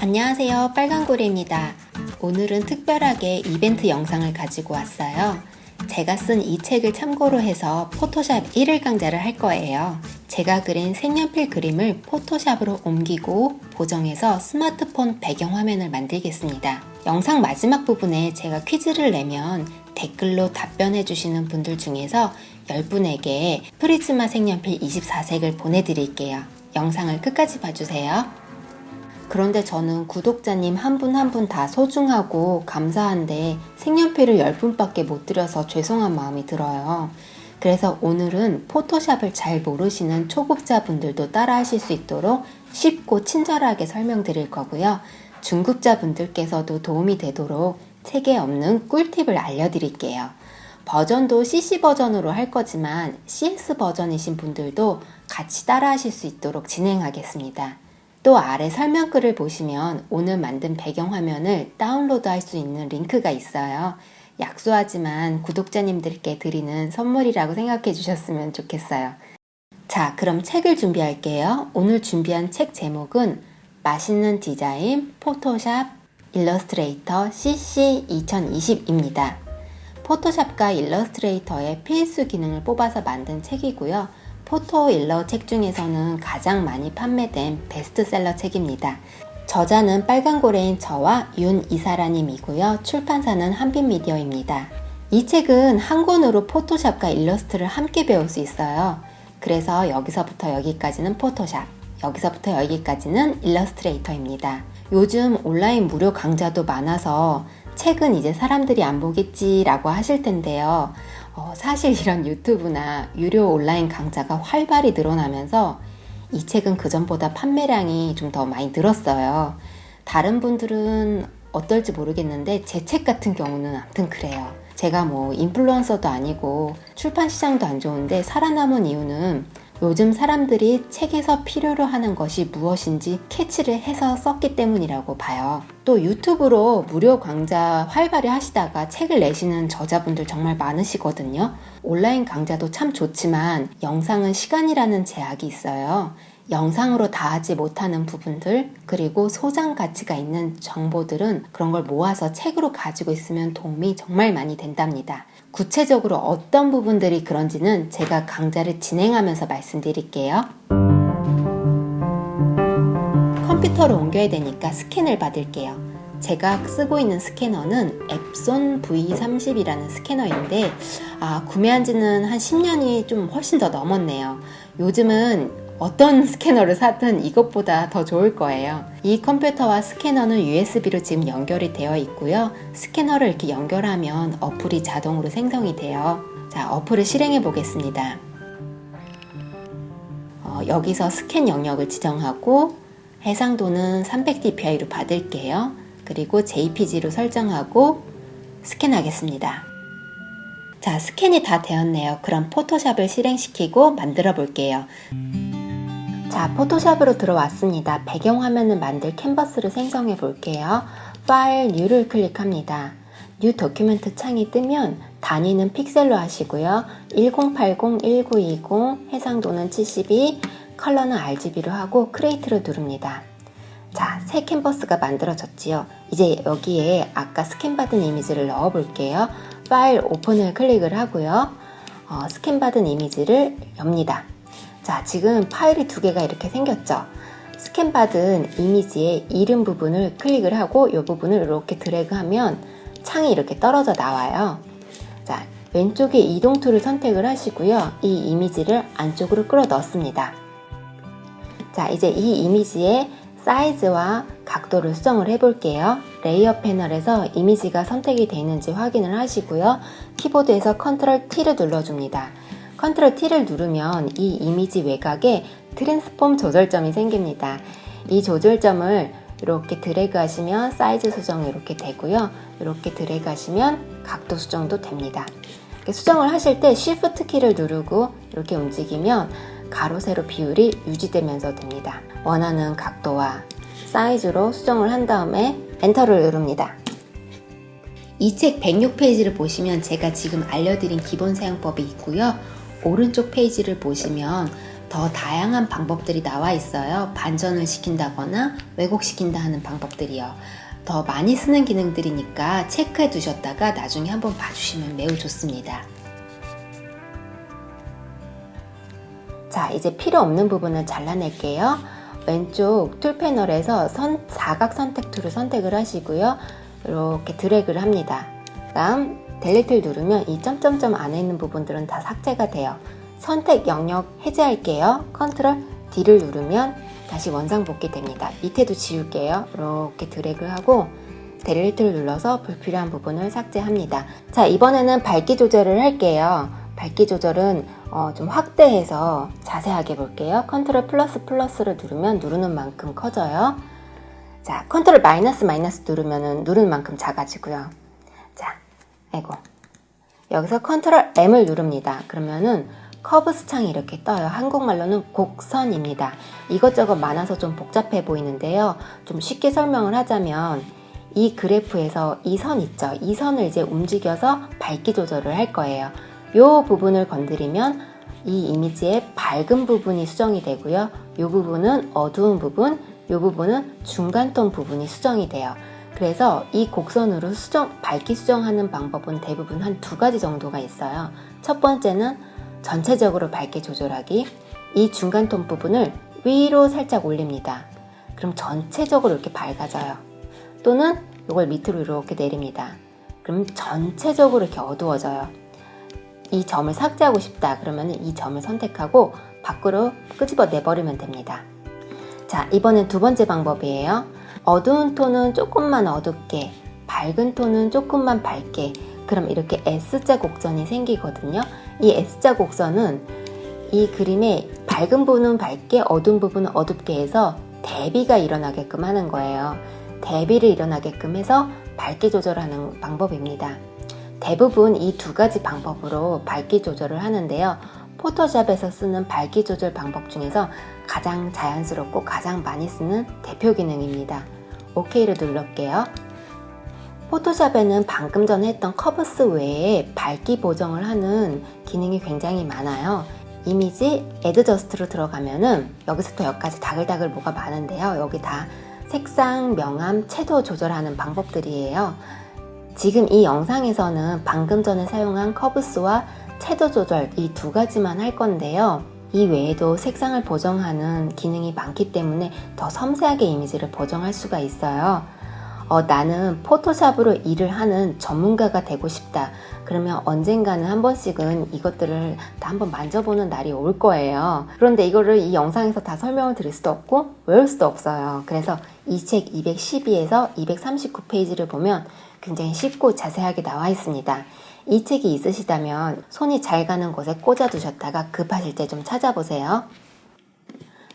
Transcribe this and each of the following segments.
안녕하세요, 빨간고래입니다. 오늘은 특별하게 이벤트 영상을 가지고 왔어요. 제가 쓴 이 책을 참고로 해서 포토샵 1일 강좌를 할 거예요. 제가 그린 색연필 그림을 포토샵으로 옮기고 보정해서 스마트폰 배경화면을 만들겠습니다. 영상 마지막 부분에 제가 퀴즈를 내면 댓글로 답변해 주시는 분들 중에서 10분에게 프리즈마 색연필 24색을 보내드릴게요. 영상을 끝까지 봐주세요. 그런데 저는 구독자님 한 분 한 분 다 소중하고 감사한데 색연필을 10분밖에 못 드려서 죄송한 마음이 들어요. 그래서 오늘은 포토샵을 잘 모르시는 초급자분들도 따라 하실 수 있도록 쉽고 친절하게 설명드릴 거고요. 중급자분들께서도 도움이 되도록 책에 없는 꿀팁을 알려드릴게요. 버전도 CC 버전으로 할 거지만 CS 버전이신 분들도 같이 따라 하실 수 있도록 진행하겠습니다. 또 아래 설명글을 보시면 오늘 만든 배경화면을 다운로드 할 수 있는 링크가 있어요. 약소하지만 구독자님들께 드리는 선물이라고 생각해 주셨으면 좋겠어요. 자, 그럼 책을 준비할게요. 오늘 준비한 책 제목은 맛있는 디자인 포토샵 일러스트레이터 CC 2020입니다. 포토샵과 일러스트레이터의 필수 기능을 뽑아서 만든 책이고요. 포토 일러 책 중에서는 가장 많이 판매된 베스트셀러 책입니다. 저자는 빨간고래인 저와 윤이사라님이고요. 출판사는 한빛미디어입니다. 이 책은 한 권으로 포토샵과 일러스트를 함께 배울 수 있어요. 그래서 여기서부터 여기까지는 포토샵, 여기서부터 여기까지는 일러스트레이터입니다. 요즘 온라인 무료 강좌도 많아서 책은 이제 사람들이 안 보겠지라고 하실 텐데요. 사실 이런 유튜브나 유료 온라인 강좌가 활발히 늘어나면서 이 책은 그전보다 판매량이 좀 더 많이 늘었어요. 다른 분들은 어떨지 모르겠는데 제 책 같은 경우는 아무튼 그래요. 제가 뭐 인플루언서도 아니고 출판 시장도 안 좋은데 살아남은 이유는 요즘 사람들이 책에서 필요로 하는 것이 무엇인지 캐치를 해서 썼기 때문이라고 봐요. 또 유튜브로 무료 강좌 활발히 하시다가 책을 내시는 저자분들 정말 많으시거든요. 온라인 강좌도 참 좋지만 영상은 시간이라는 제약이 있어요. 영상으로 다 하지 못하는 부분들, 그리고 소장 가치가 있는 정보들은 그런 걸 모아서 책으로 가지고 있으면 도움이 정말 많이 된답니다. 구체적으로 어떤 부분들이 그런지는 제가 강좌를 진행하면서 말씀드릴게요. 컴퓨터로 옮겨야 되니까 스캔을 받을게요. 제가 쓰고 있는 스캐너는 앱손 V30이라는 스캐너인데 구매한 지는 한 10년이 좀 훨씬 더 넘었네요. 요즘은 어떤 스캐너를 사든 이것보다 더 좋을 거예요. 이 컴퓨터와 스캐너는 USB로 지금 연결이 되어 있고요. 스캐너를 이렇게 연결하면 어플이 자동으로 생성이 돼요. 자, 어플을 실행해 보겠습니다. 여기서 스캔 영역을 지정하고 해상도는 300dpi로 받을게요. 그리고 JPG로 설정하고 스캔하겠습니다. 자, 스캔이 다 되었네요. 그럼 포토샵을 실행시키고 만들어 볼게요. 자, 포토샵으로 들어왔습니다. 배경화면을 만들 캔버스를 생성해 볼게요. 파일 뉴를 클릭합니다. 뉴 도큐멘트 창이 뜨면 단위는 픽셀로 하시고요. 1080, 1920, 해상도는 72, 컬러는 RGB로 하고 크리에이트를 누릅니다. 자, 새 캔버스가 만들어졌지요. 이제 여기에 아까 스캔받은 이미지를 넣어 볼게요. 파일 오픈을 클릭을 하고요. 스캔받은 이미지를 엽니다. 자, 지금 파일이 두 개가 이렇게 생겼죠. 스캔받은 이미지의 이름 부분을 클릭을 하고 이 부분을 이렇게 드래그하면 창이 이렇게 떨어져 나와요. 자, 왼쪽에 이동 툴을 선택을 하시고요. 이 이미지를 안쪽으로 끌어 넣습니다. 자, 이제 이 이미지의 사이즈와 각도를 수정을 해볼게요. 레이어 패널에서 이미지가 선택이 되어 있는지 확인을 하시고요. 키보드에서 컨트롤 T를 눌러줍니다. 컨트롤 T를 누르면 이 이미지 외곽에 트랜스폼 조절점이 생깁니다. 이 조절점을 이렇게 드래그 하시면 사이즈 수정이 이렇게 되고요. 이렇게 드래그 하시면 각도 수정도 됩니다. 수정을 하실 때 Shift 키를 누르고 이렇게 움직이면 가로 세로 비율이 유지되면서 됩니다. 원하는 각도와 사이즈로 수정을 한 다음에 엔터를 누릅니다. 이 책 106페이지를 보시면 제가 지금 알려드린 기본 사용법이 있고요. 오른쪽 페이지를 보시면 더 다양한 방법들이 나와 있어요. 반전을 시킨다거나 왜곡시킨다 하는 방법들이요. 더 많이 쓰는 기능들이니까 체크해 두셨다가 나중에 한번 봐주시면 매우 좋습니다. 자, 이제 필요 없는 부분을 잘라낼게요. 왼쪽 툴 패널에서 사각 선택 툴을 선택을 하시고요. 이렇게 드래그를 합니다. 다음 델리트를 누르면 이 점점점 안에 있는 부분들은 다 삭제가 돼요. 선택 영역 해제할게요. 컨트롤 D를 누르면 다시 원상 복귀됩니다. 밑에도 지울게요. 이렇게 드래그를 하고 델리트를 눌러서 불필요한 부분을 삭제합니다. 자, 이번에는 밝기 조절을 할게요. 밝기 조절은 좀 확대해서 자세하게 볼게요. 컨트롤 플러스를 누르면 누르는 만큼 커져요. 자, 컨트롤 마이너스 누르면은 누르는 만큼 작아지고요. 자, 아이고. 여기서 컨트롤 M을 누릅니다. 그러면은 커브스 창이 이렇게 떠요. 한국말로는 곡선입니다. 이것저것 많아서 좀 복잡해 보이는데요. 좀 쉽게 설명을 하자면 이 그래프에서 이 선 있죠. 이 선을 이제 움직여서 밝기 조절을 할 거예요. 이 부분을 건드리면 이 이미지의 밝은 부분이 수정이 되고요. 이 부분은 어두운 부분, 이 부분은 중간톤 부분이 수정이 돼요. 그래서 이 곡선으로 밝기 수정하는 방법은 대부분 한 2가지 정도가 있어요. 첫 번째는 전체적으로 밝기 조절하기. 이 중간톤 부분을 위로 살짝 올립니다. 그럼 전체적으로 이렇게 밝아져요. 또는 이걸 밑으로 이렇게 내립니다. 그럼 전체적으로 이렇게 어두워져요. 이 점을 삭제하고 싶다 그러면 이 점을 선택하고 밖으로 끄집어 내버리면 됩니다. 자, 이번엔 2번째 방법이에요. 어두운 톤은 조금만 어둡게, 밝은 톤은 조금만 밝게. 그럼 이렇게 S자 곡선이 생기거든요. 이 S자 곡선은 이 그림의 밝은 부분은 밝게, 어두운 부분은 어둡게 해서 대비가 일어나게끔 하는 거예요. 대비를 일어나게끔 해서 밝기 조절하는 방법입니다. 대부분 이 2가지 방법으로 밝기 조절을 하는데요. 포토샵에서 쓰는 밝기 조절 방법 중에서 가장 자연스럽고 가장 많이 쓰는 대표 기능입니다. OK를 눌러볼게요. 포토샵에는 방금 전에 했던 커브스 외에 밝기 보정을 하는 기능이 굉장히 많아요. 이미지 애드저스트로 들어가면은 여기서부터 여기까지 다글다글 뭐가 많은데요. 여기 다 색상, 명암, 채도 조절하는 방법들이에요. 지금 이 영상에서는 방금 전에 사용한 커브스와 채도 조절 이 2가지만 할 건데요. 이 외에도 색상을 보정하는 기능이 많기 때문에 더 섬세하게 이미지를 보정할 수가 있어요. 나는 포토샵으로 일을 하는 전문가가 되고 싶다. 그러면 언젠가는 한 번씩은 이것들을 다 한번 만져보는 날이 올 거예요. 그런데 이거를 이 영상에서 다 설명을 드릴 수도 없고 외울 수도 없어요. 그래서 이 책 212에서 239페이지를 보면 굉장히 쉽고 자세하게 나와 있습니다. 이 책이 있으시다면 손이 잘 가는 곳에 꽂아 두셨다가 급하실 때 좀 찾아보세요.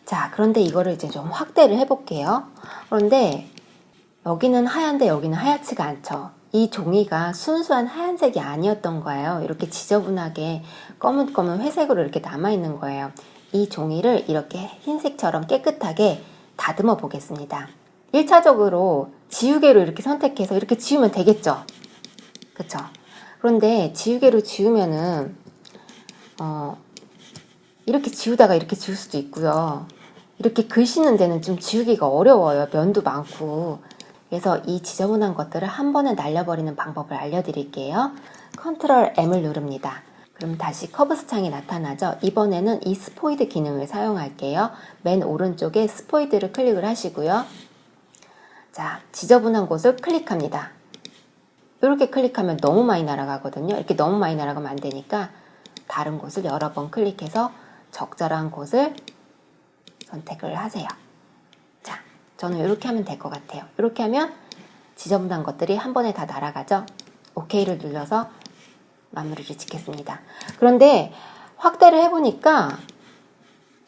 자, 그런데 이거를 이제 좀 확대를 해볼게요. 그런데 여기는 하얀데 여기는 하얗지가 않죠. 이 종이가 순수한 하얀색이 아니었던 거예요. 이렇게 지저분하게 검은 회색으로 이렇게 남아있는 거예요. 이 종이를 이렇게 흰색처럼 깨끗하게 다듬어 보겠습니다. 1차적으로 지우개로 이렇게 선택해서 이렇게 지우면 되겠죠? 그쵸? 그런데 지우개로 지우면은 이렇게 지우다가 이렇게 지울 수도 있고요. 이렇게 글씨는 데는 좀 지우기가 어려워요. 면도 많고. 그래서 이 지저분한 것들을 한 번에 날려버리는 방법을 알려드릴게요. 컨트롤 M을 누릅니다. 그럼 다시 커브스 창이 나타나죠. 이번에는 이 스포이드 기능을 사용할게요. 맨 오른쪽에 스포이드를 클릭을 하시고요. 자, 지저분한 곳을 클릭합니다. 이렇게 클릭하면 너무 많이 날아가거든요. 이렇게 너무 많이 날아가면 안 되니까 다른 곳을 여러 번 클릭해서 적절한 곳을 선택을 하세요. 자, 저는 이렇게 하면 될 것 같아요. 이렇게 하면 지저분한 것들이 한 번에 다 날아가죠. OK를 눌러서 마무리를 짓겠습니다. 그런데 확대를 해보니까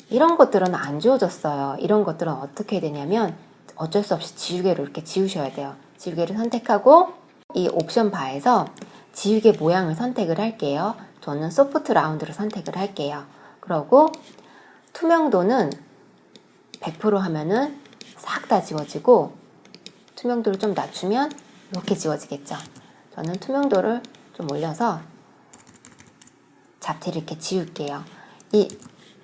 이런 것들은 안 지워졌어요. 이런 것들은 어떻게 되냐면 어쩔 수 없이 지우개로 이렇게 지우셔야 돼요. 지우개를 선택하고 이 옵션 바에서 지우개 모양을 선택을 할게요. 저는 소프트 라운드를 선택을 할게요. 그러고 투명도는 100% 하면은 싹 다 지워지고 투명도를 좀 낮추면 이렇게 지워지겠죠. 저는 투명도를 좀 올려서 잡티를 이렇게 지울게요. 이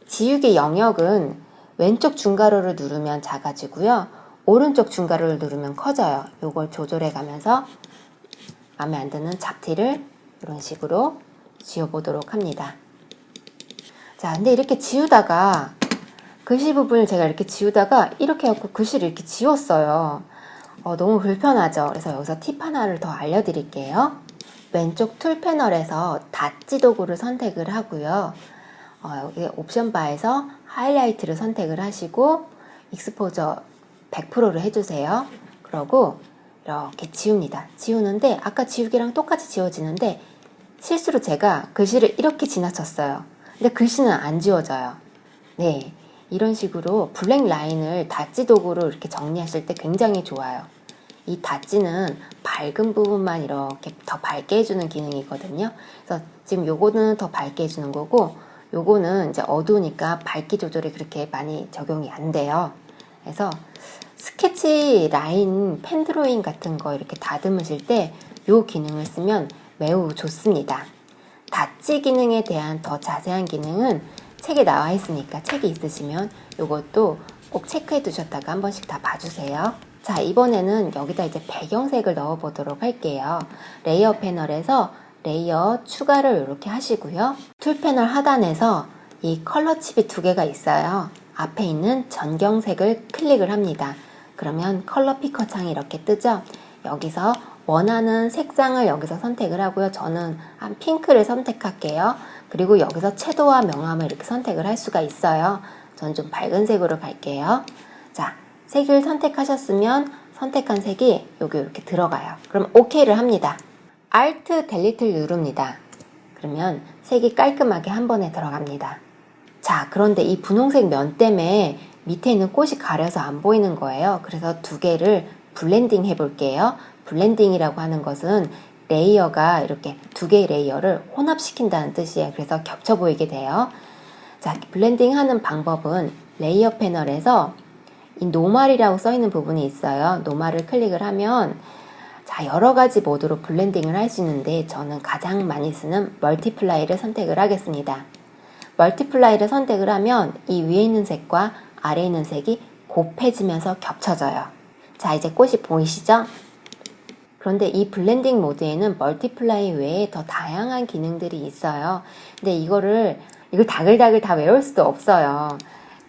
지우개 영역은 왼쪽 중가로를 누르면 작아지고요. 오른쪽 중가로를 누르면 커져요. 요걸 조절해 가면서 마음에 안 드는 잡티를 이런 식으로 지워보도록 합니다. 자, 근데 이렇게 지우다가 글씨 부분을 제가 이렇게 지우다가 이렇게 해갖고 글씨를 이렇게 지웠어요. 너무 불편하죠. 그래서 여기서 팁 하나를 더 알려드릴게요. 왼쪽 툴 패널에서 닷지 도구를 선택을 하고요. 여기 옵션 바에서 하이라이트를 선택을 하시고 익스포저 100%를 해주세요. 그러고 이렇게 지웁니다. 지우는데 아까 지우기랑 똑같이 지워지는데 실수로 제가 글씨를 이렇게 지나쳤어요. 근데 글씨는 안 지워져요. 네, 이런 식으로 블랙 라인을 닷지 도구로 이렇게 정리하실 때 굉장히 좋아요. 이 닷지는 밝은 부분만 이렇게 더 밝게 해주는 기능이거든요. 그래서 지금 요거는 더 밝게 해주는 거고 요거는 이제 어두우니까 밝기 조절이 그렇게 많이 적용이 안 돼요. 그래서 스케치 라인, 펜 드로잉 같은 거 이렇게 다듬으실 때 요 기능을 쓰면 매우 좋습니다. 닷지 기능에 대한 더 자세한 기능은 책에 나와 있으니까 책이 있으시면 요것도 꼭 체크해 두셨다가 한 번씩 다 봐주세요. 자, 이번에는 여기다 이제 배경색을 넣어 보도록 할게요. 레이어 패널에서 레이어 추가를 이렇게 하시고요. 툴 패널 하단에서 이 컬러 칩이 두 개가 있어요. 앞에 있는 전경색을 클릭을 합니다. 그러면 컬러 피커 창이 이렇게 뜨죠. 여기서 원하는 색상을 여기서 선택을 하고요. 저는 한 핑크를 선택할게요. 그리고 여기서 채도와 명암을 이렇게 선택을 할 수가 있어요. 저는 좀 밝은 색으로 갈게요. 자, 색을 선택하셨으면 선택한 색이 여기 이렇게 들어가요. 그럼 OK를 합니다. Alt 델리트를 누릅니다. 그러면 색이 깔끔하게 한 번에 들어갑니다. 자, 그런데 이 분홍색 면 때문에 밑에 있는 꽃이 가려서 안 보이는 거예요. 그래서 두 개를 블렌딩 해볼게요. 블렌딩이라고 하는 것은 레이어가 이렇게 두 개의 레이어를 혼합시킨다는 뜻이에요. 그래서 겹쳐 보이게 돼요. 자, 블렌딩 하는 방법은 레이어 패널에서 이 노멀이라고 써 있는 부분이 있어요. 노멀을 클릭을 하면 자, 여러 가지 모드로 블렌딩을 할 수 있는데 저는 가장 많이 쓰는 멀티플라이를 선택을 하겠습니다. 멀티플라이를 선택을 하면 이 위에 있는 색과 아래에 있는 색이 곱해지면서 겹쳐져요. 자, 이제 꽃이 보이시죠? 그런데 이 블렌딩 모드에는 멀티플라이 외에 더 다양한 기능들이 있어요. 근데 이걸 다글다글 다 외울 수도 없어요.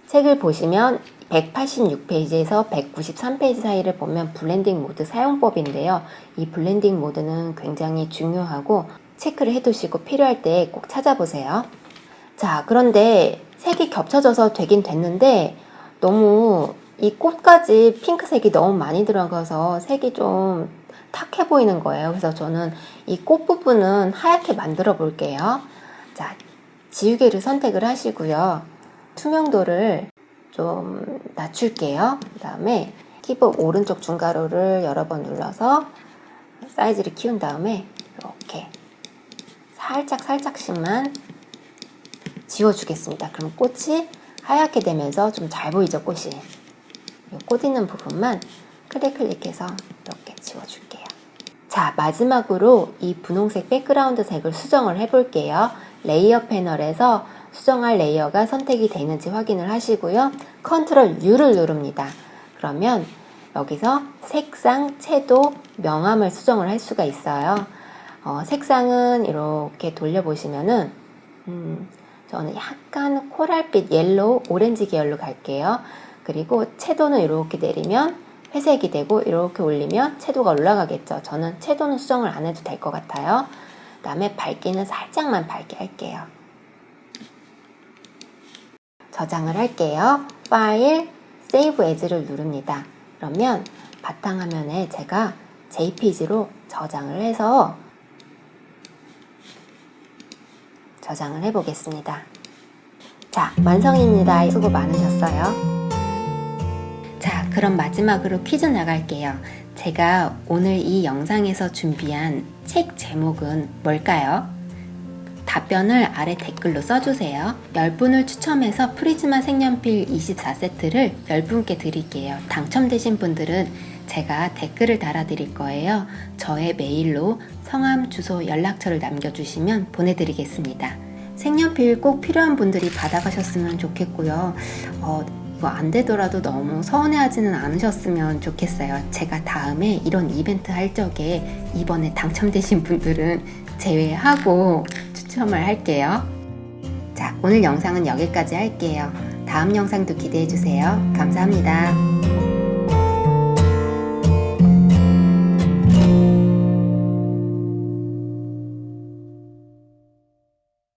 책을 보시면 186페이지에서 193페이지 사이를 보면 블렌딩 모드 사용법인데요. 이 블렌딩 모드는 굉장히 중요하고 체크를 해두시고 필요할 때 꼭 찾아보세요. 자, 그런데 색이 겹쳐져서 되긴 됐는데 너무 이 꽃까지 핑크색이 너무 많이 들어가서 색이 좀 탁해 보이는 거예요. 그래서 저는 이 꽃 부분은 하얗게 만들어 볼게요. 자, 지우개를 선택을 하시고요. 투명도를 좀 낮출게요. 그 다음에 키보드 오른쪽 중가로를 여러 번 눌러서 사이즈를 키운 다음에 이렇게 살짝씩만 지워주겠습니다. 그럼 꽃이 하얗게 되면서 좀 잘 보이죠, 꽃이. 꽃 있는 부분만 클릭해서 이렇게 지워줄게요. 자, 마지막으로 이 분홍색 백그라운드 색을 수정을 해볼게요. 레이어 패널에서 수정할 레이어가 선택이 되는지 확인을 하시고요. 컨트롤 U를 누릅니다. 그러면 여기서 색상, 채도, 명암을 수정을 할 수가 있어요. 색상은 이렇게 돌려보시면은 저는 약간 코랄빛 옐로우, 오렌지 계열로 갈게요. 그리고 채도는 이렇게 내리면 회색이 되고 이렇게 올리면 채도가 올라가겠죠. 저는 채도는 수정을 안 해도 될 것 같아요. 그 다음에 밝기는 살짝만 밝게 할게요. 저장을 할게요. 파일, Save As를 누릅니다. 그러면 바탕화면에 제가 JPG로 저장을 해서 저장을 해보겠습니다. 자, 완성입니다. 수고 많으셨어요. 자, 그럼 마지막으로 퀴즈 나갈게요. 제가 오늘 이 영상에서 준비한 책 제목은 뭘까요? 답변을 아래 댓글로 써주세요. 10분을 추첨해서 프리즈마 색연필 24세트를 10분께 드릴게요. 당첨되신 분들은 제가 댓글을 달아드릴 거예요. 저의 메일로 성함, 주소, 연락처를 남겨주시면 보내드리겠습니다. 색연필 꼭 필요한 분들이 받아가셨으면 좋겠고요. 이거 안 되더라도 너무 서운해하지는 않으셨으면 좋겠어요. 제가 다음에 이런 이벤트 할 적에 이번에 당첨되신 분들은 제외하고 추첨을 할게요. 자, 오늘 영상은 여기까지 할게요. 다음 영상도 기대해주세요. 감사합니다.